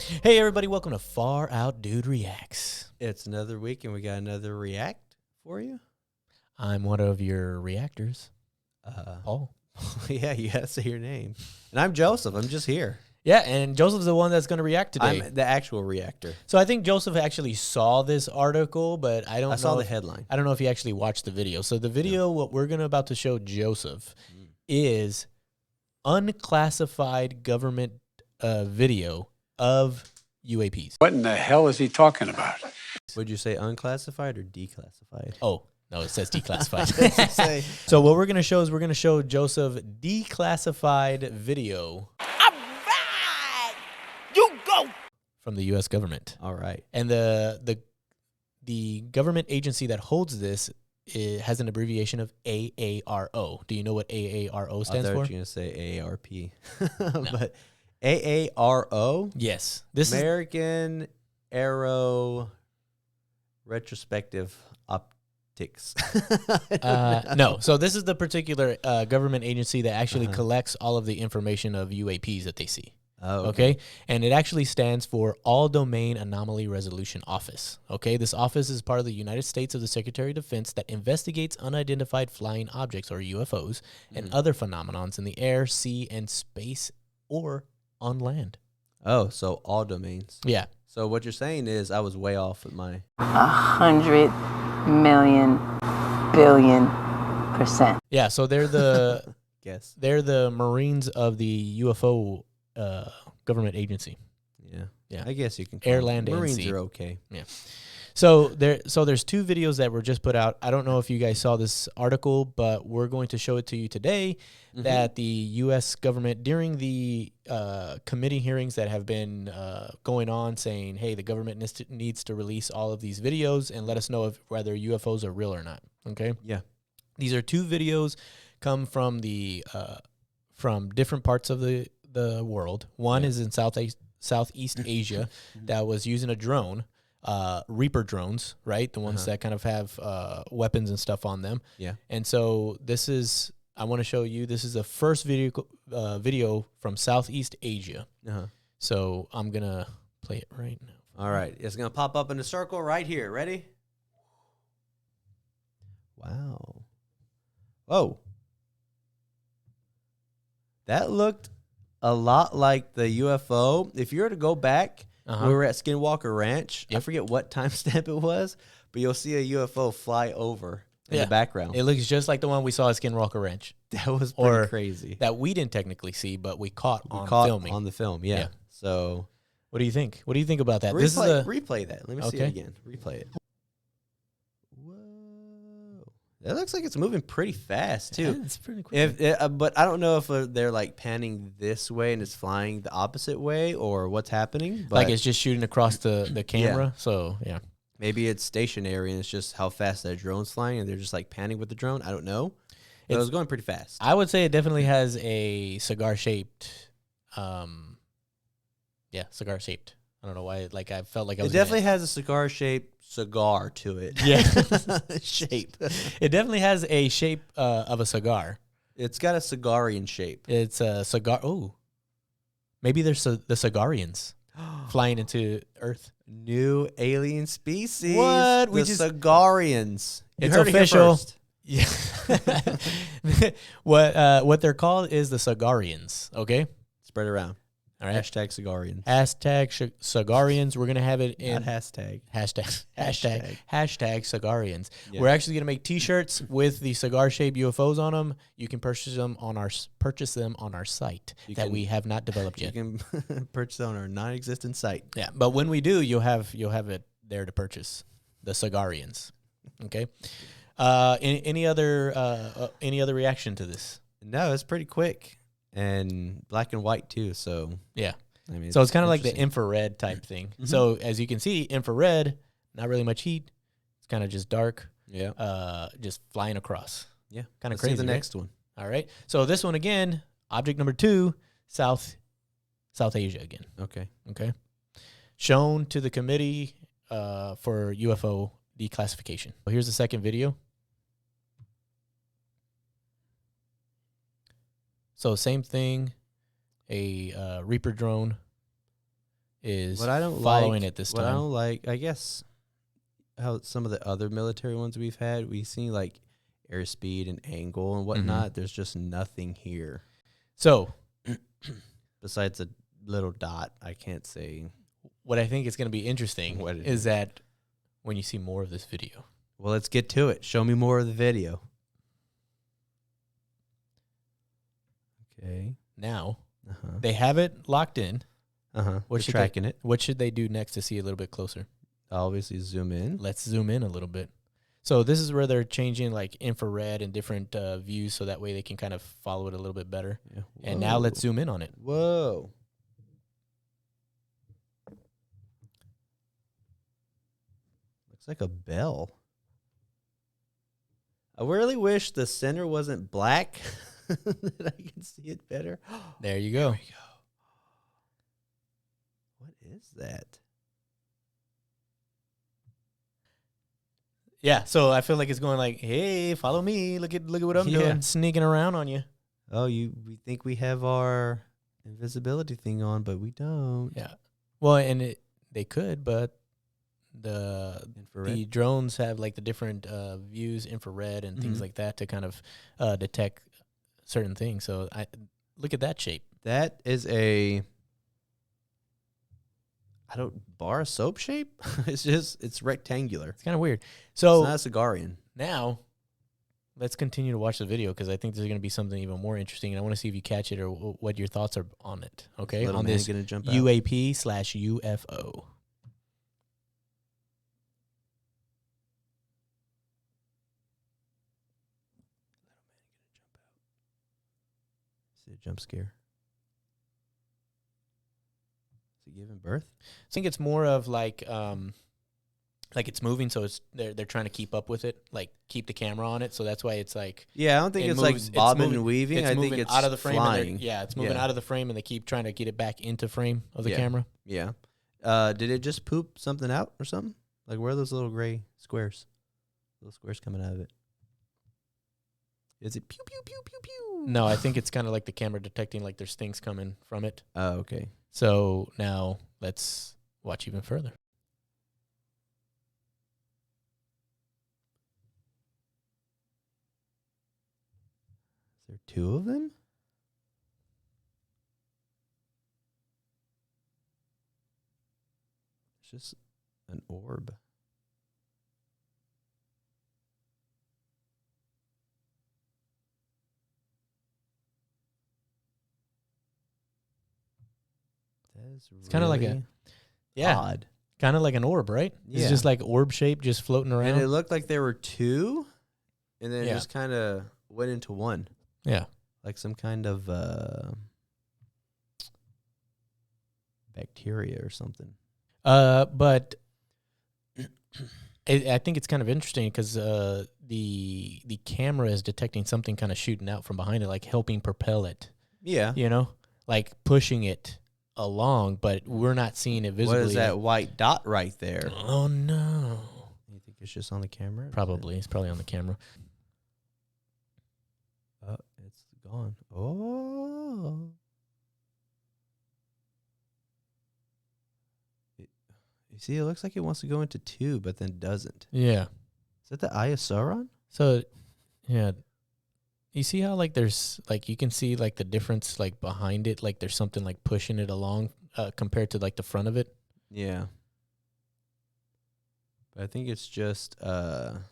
Hey everybody, welcome to Far Out Dude Reacts. It's another week and we got another react for you. I'm one of your reactors, Paul. Yeah, you have to say your name. And I'm Joseph. I'm just here. Yeah, and Joseph's the one that's going to react today. I'm the actual reactor. So I think Joseph actually saw this article, but I saw the headline. I don't know if he actually watched the video. So the video, what we're about to show Joseph is unclassified government video of UAPs. What in the hell is he talking about? Would you say unclassified or declassified? Oh, no, it says declassified. So what we're going to show is we're going to show Joseph declassified video. All right, you go. From the U.S. government. All right. And the government agency that holds this has an abbreviation of AARO. Do you know what AARO stands I thought for? you were going to say AARP. But AARO? Yes. This American Aero Retrospective Optics. no. So this is the particular government agency that actually collects all of the information of UAPs that they see. Oh, Okay. And it actually stands for All Domain Anomaly Resolution Office. Okay. This office is part of the United States of the Secretary of Defense that investigates unidentified flying objects, or UFOs, and other phenomenons in the air, sea, and space, or on land. Oh, so all domains. Yeah. So what you're saying is I was way off with my... 100,000,000,000,000%. Yeah. So they're the guess. they're the Marines of the UFO government agency. Yeah. Yeah. I guess you can Air, them. land, and Marines sea. are okay. Yeah. So there's two videos that were just put out. I don't know if you guys saw this article, but we're going to show it to you today that the U.S. government, during the committee hearings that have been going on, saying, hey, the government needs to release all of these videos and let us know if whether UFOs are real or not. Okay? Yeah. These are two videos come from the from different parts of the world. One is in Southeast Asia that was using a drone. Reaper drones, right? The ones that kind of have weapons and stuff on them. Yeah. And so I want to show you, this is the first video from Southeast Asia. So I'm going to play it right now. All right. It's going to pop up in a circle right here. Ready? Wow. Oh. That looked a lot like the UFO. If you were to go back... We were at Skinwalker Ranch. I forget what timestamp it was, but you'll see a UFO fly over in the background. It looks just like the one we saw at Skinwalker Ranch. That was pretty crazy. That we didn't technically see, but we caught filming. On the film, yeah. So, what do you think? What do you think about that? Replay that. Let me see it again. Replay it. Whoa. That looks like it's moving pretty fast, too. Yeah, it's pretty quick. But I don't know if they're like panning this way and it's flying the opposite way or what's happening. But like it's just shooting across the camera. So, yeah. Maybe it's stationary and it's just how fast that drone's flying and they're just like panning with the drone. I don't know. But it was going pretty fast. I would say it definitely has a cigar-shaped, cigar-shaped. I don't know why. Like I felt like I was. It definitely has a cigar-shaped cigar to it. Yeah, shape. It definitely has a shape of a cigar. It's got a Cigarian shape. It's a cigar. Oh, maybe there's the Cigarians flying into Earth. New alien species. What? The Cigarians. It's official. Yeah. What they're called is the Cigarians. Okay. Spread it around. All right. Hashtag Cigarians. Hashtag Cigarians. We're gonna have it in Not hashtag. Hashtag Cigarians. Yeah. We're actually gonna make T-shirts with the cigar-shaped UFOs on them. You can purchase them on our site we have not developed yet. You can purchase on our non-existent site. Yeah, but when we do, you'll have it there to purchase. The Cigarians. Okay. Any other reaction to this? No, it's pretty quick and black and white too. So yeah. I mean, So it's kind of like the infrared type thing. Mm-hmm. So as you can see, infrared, not really much heat. It's kind of just dark. Yeah. Just flying across. Yeah. Kind of Let's crazy. see the right? next one. All right. So this one again, object number 2, South Asia again. Okay. Okay. Shown to the committee for UFO declassification. Well, here's the second video. So same thing, a Reaper drone is What I don't following like, it this what I time. don't like, I guess, how some of the other military ones we've had, we see like airspeed and angle and whatnot. There's just nothing here So besides a little dot. I can't say. what I think is going to be interesting What it is that when you see more of this video. Well, let's get to it. Show me more of the video. Okay. Now, Uh-huh. they have it locked in. Uh-huh. We're What should tracking it. What should they do next to see a little bit closer? Obviously, zoom in. Let's zoom in a little bit. So this is where they're changing like infrared and different views so that way they can kind of follow it a little bit better. Yeah. And now let's zoom in on it. Whoa. Looks like a bell. I really wish the center wasn't black that I can see it better. There you go. There we go. What is that? Yeah, so I feel like it's going like, hey, follow me. Look at what I'm Yeah. doing, sneaking around on you. Oh, we think we have our invisibility thing on, but we don't. Yeah. Well, and they could, but the Infrared. drones have like the different views, infrared and things Mhm. like that to kind of detect certain things. So I look at that shape. That is a bar soap shape. It's rectangular. It's kind of weird. It's So not a Cigarian. now let's continue to watch the video because I think there's going to be something even more interesting, and I want to see if you catch it or what your thoughts are on it. Okay, Little on man this gonna jump out. UAP/UFO. Is it a jump scare? Is it giving birth? I think it's more of like it's moving, so it's they're trying to keep up with it, like keep the camera on it. So that's why it's like Yeah, I don't think it it's moves- like bobbing moving- and weaving. It's I moving think it's out of the frame. And flying. it's moving out of the frame, and they keep trying to get it back into frame of the Yeah. camera. Yeah. Did it just poop something out or something? Like where are those little gray squares? Little squares coming out of it. Is it pew pew pew pew pew? No, I think it's kind of like the camera detecting like there's things coming from it. Oh, okay. So now let's watch even further. Is there two of them? It's just an orb. That is It's kinda like a- really Yeah, odd. kind of like an orb, right? It's Yeah. just like orb shape, just floating around. And it looked like there were two, and then it Yeah. just kind of went into one. Yeah. Like some kind of bacteria or something. But I think it's kind of interesting because the camera is detecting something kind of shooting out from behind it, like helping propel it. Yeah. You know, like pushing it along, but we're not seeing it visibly. What is that white dot right there? Oh no! You think it's just on the camera? Probably it's probably on the camera. Oh, it's gone. Oh. You see, it looks like it wants to go into two, but then doesn't. Yeah. Is that the Eye of Sauron? So, yeah. You see how like there's like you can see like the difference like behind it, like there's something like pushing it along compared to like the front of it. Yeah. But I think it's just the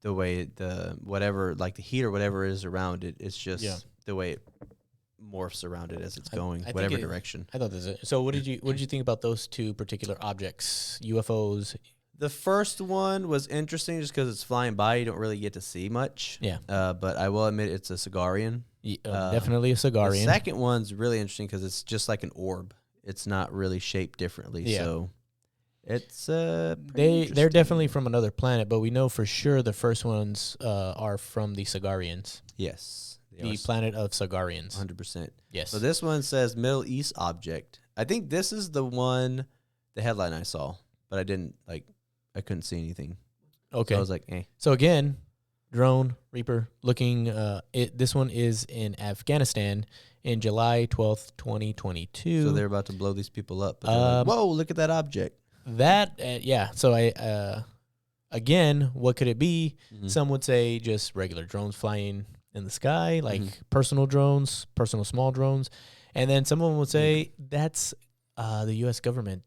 way the whatever, like the heat or whatever is around it. It's just the way it morphs around it as it's going, I think whatever direction. I thought this. So, what did you think about those two particular objects, UFOs? The first one was interesting just because it's flying by. You don't really get to see much. Yeah. But I will admit it's a Cigarian. Definitely a The Cigarian. second one's really interesting because it's just like an orb. It's not really shaped differently. Yeah. So it's They're interesting. definitely from another planet, but we know for sure the first ones are from the Cigarians, Yes. the planet of Cigarians. 100%. Yes. So this one says Middle East object. I think this is the one, the headline I saw, but I couldn't see anything. Okay. So I was like, eh. So again, drone Reaper looking. This one is in Afghanistan, in July 12th, 2022. So they're about to blow these people up. But they're like, whoa, look at that object. That, yeah. So again, what could it be? Some would say just regular drones flying in the sky, like personal drones, personal small drones. And then someone would say that's the U.S. government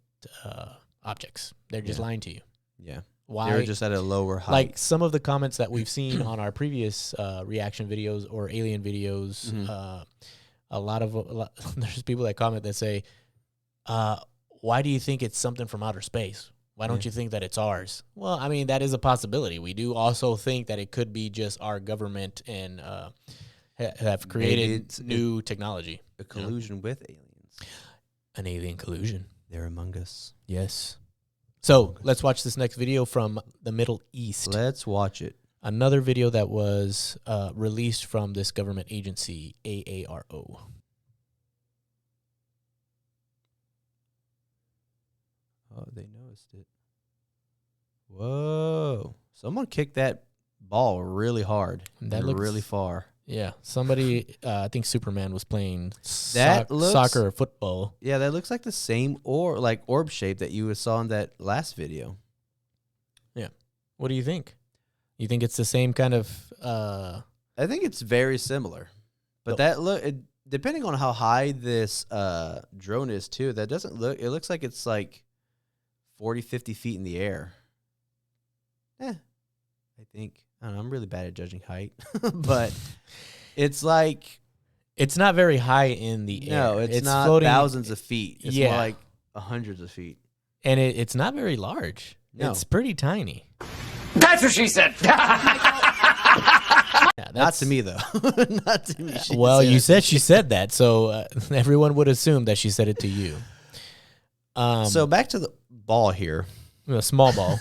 objects. They're just lying to you. Yeah. Why? They're just at a lower height. Like some of the comments that we've seen on our previous reaction videos or alien videos, there's people that comment that say, why do you think it's something from outer space? Why don't you think that it's ours? Well, I mean, that is a possibility. We do also think that it could be just our government and have created new technology. A collusion with aliens. An alien collusion. They're among us. Yes. So let's watch this next video from the Middle East. Let's watch it. Another video that was released from this government agency, AARO. Oh, they noticed it. Whoa. Someone kicked that ball really hard. That looks really far. Yeah. Somebody, I think Superman was playing Looks, soccer or football. Yeah, that looks like the same orb shape that you saw in that last video. Yeah. What do you think? You think it's the same kind of... I think it's very similar. But depending on how high this drone is too, that doesn't look... It looks like it's like 40, 50 feet in the air. I think. I don't know, I'm really bad at judging height. But it's like... It's not very high in the air. No, it's not floating, thousands of feet. It's more like hundreds of feet. And it's not very large. No. It's pretty tiny. That's what she said. Not to me, though. Not to me. Well, you said she said that, so everyone would assume that she said it to you. So back to the ball here. A small ball.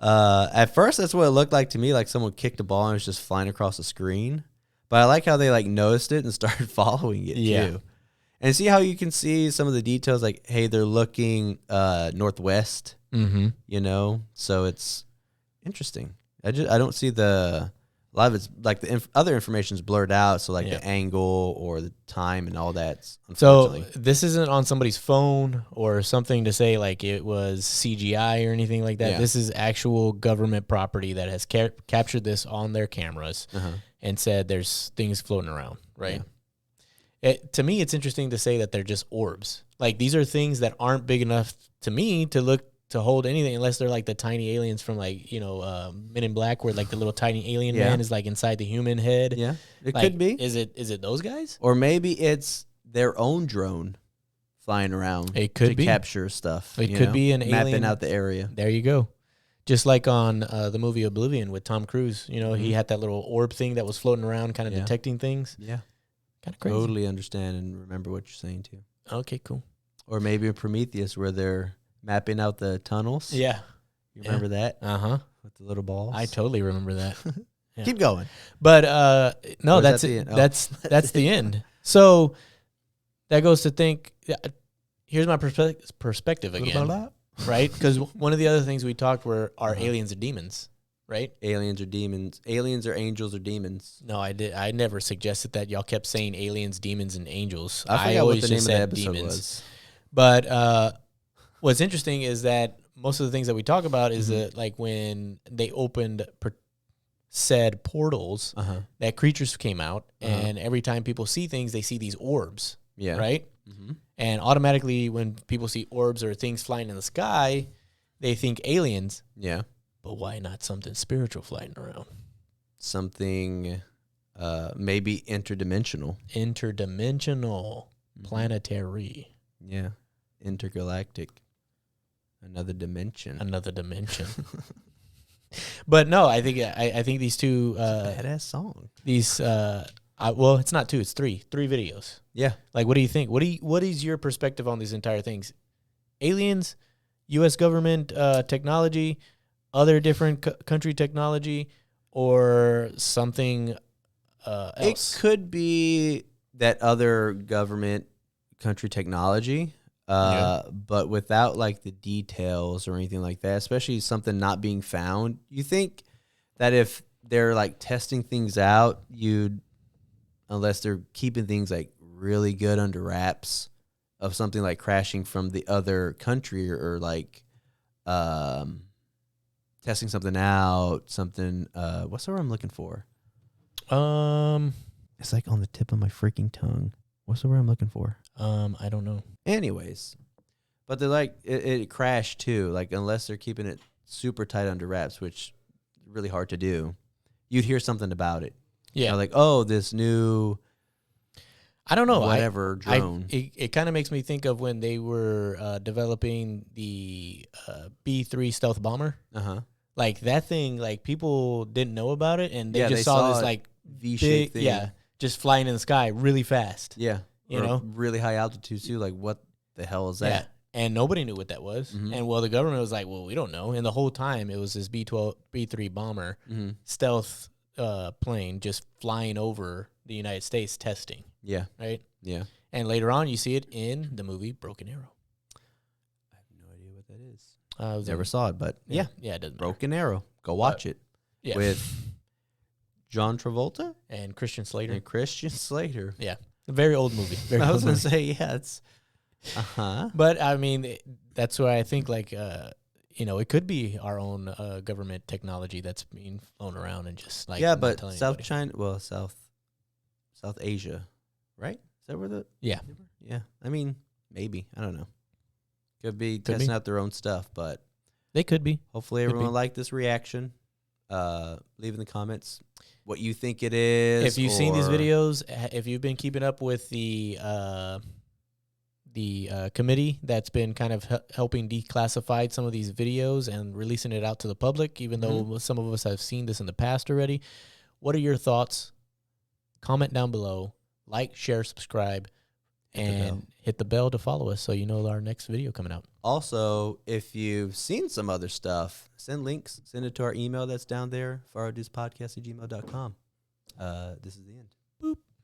At first, that's what it looked like to me, like someone kicked a ball and it was just flying across the screen. But I like how they noticed it and started following it too. And see how you can see some of the details, like, hey, they're looking northwest. You know, so it's interesting. I don't see a lot of it's like the other information's blurred out, so like the angle or the time and all that. So this isn't on somebody's phone or something to say like it was CGI or anything like that. This is actual government property that has captured this on their cameras and said there's things floating around, right? To me, it's interesting to say that they're just orbs. Like these are things that aren't big enough to me to hold anything unless they're like the tiny aliens from like, Men in Black where like the little tiny alien man is like inside the human head. Yeah, it like, could be. Is it those guys? Or maybe it's their own drone flying around to capture stuff. It could be an alien. Mapping out the area. There you go. Just like on the movie Oblivion with Tom Cruise. He had that little orb thing that was floating around kind of detecting things. Yeah. Kind of crazy. Totally understand and remember what you're saying too. Okay, cool. Or maybe in Prometheus where they're mapping out the tunnels. Yeah. You remember that? Uh-huh. With the little balls. I totally remember that. Yeah. Keep going. But no, that's it. That's the end. So that goes to think, here's my perspective again. Right? Because one of the other things we talked were aliens or demons, right? Aliens or demons. Aliens or angels or demons. No, I never suggested that. Y'all kept saying aliens, demons, and angels. I forgot what the name of the episode was. But what's interesting is that most of the things that we talk about is that like when they opened said portals, that creatures came out, and every time people see things, they see these orbs. Yeah. Right? And automatically when people see orbs or things flying in the sky, they think aliens. Yeah. But why not something spiritual flying around? Something maybe interdimensional. Interdimensional. Planetary. Yeah. Intergalactic. Another dimension. But no, I think these two badass song. These well, it's not two, it's three videos. Yeah. Like, what do you think? What is your perspective on these entire things? Aliens, U.S. government technology, other different country technology, or something else? It could be that other government country technology, but without like the details or anything like that, especially something not being found. You think that if they're like testing things out, you'd unless they're keeping things like really good under wraps of something like crashing from the other country or like testing something out, something. What's the word I'm looking for? It's like on the tip of my freaking tongue. What's the word I'm looking for? I don't know. Anyways, but they're like it crashed too. Like unless they're keeping it super tight under wraps, which is really hard to do, you'd hear something about it. Yeah, You know, like this new. I don't know. Whatever drone. It kind of makes me think of when they were developing the B-3 stealth bomber. Like that thing, like people didn't know about it, and they saw this like V-shaped thing. Yeah, just flying in the sky really fast. Yeah, you know, really high altitude too. Like what the hell is that? Yeah, and nobody knew what that was. And well, the government was like, well, we don't know. And the whole time it was this B-3 bomber stealth plane just flying over the United States testing. Yeah. Right? Yeah. And later on, you see it in the movie Broken Arrow. I have no idea what that is. Never saw it, but yeah, it doesn't matter. Broken Arrow. Go watch it. Yeah. With John Travolta and Christian Slater. Yeah. A very old movie. Very I was old going to movie. say, yeah, it's... But, I mean, that's why I think, like, it could be our own government technology that's being flown around and just, like... Yeah, but South Asia, right? Is that where the... Yeah. Yeah. I mean, maybe. I don't know. Could be testing out their own stuff, but... They could be. Hopefully everyone liked this reaction. Leave in the comments what you think it is. If you've seen these videos, if you've been keeping up with the committee that's been kind of helping declassify some of these videos and releasing it out to the public, even though some of us have seen this in the past already, what are your thoughts? Comment down below, like, share, subscribe, and hit the bell to follow us so you know our next video coming out. Also, if you've seen some other stuff, send links. Send it to our email that's down there, faroduspodcast@gmail.com. This is the end.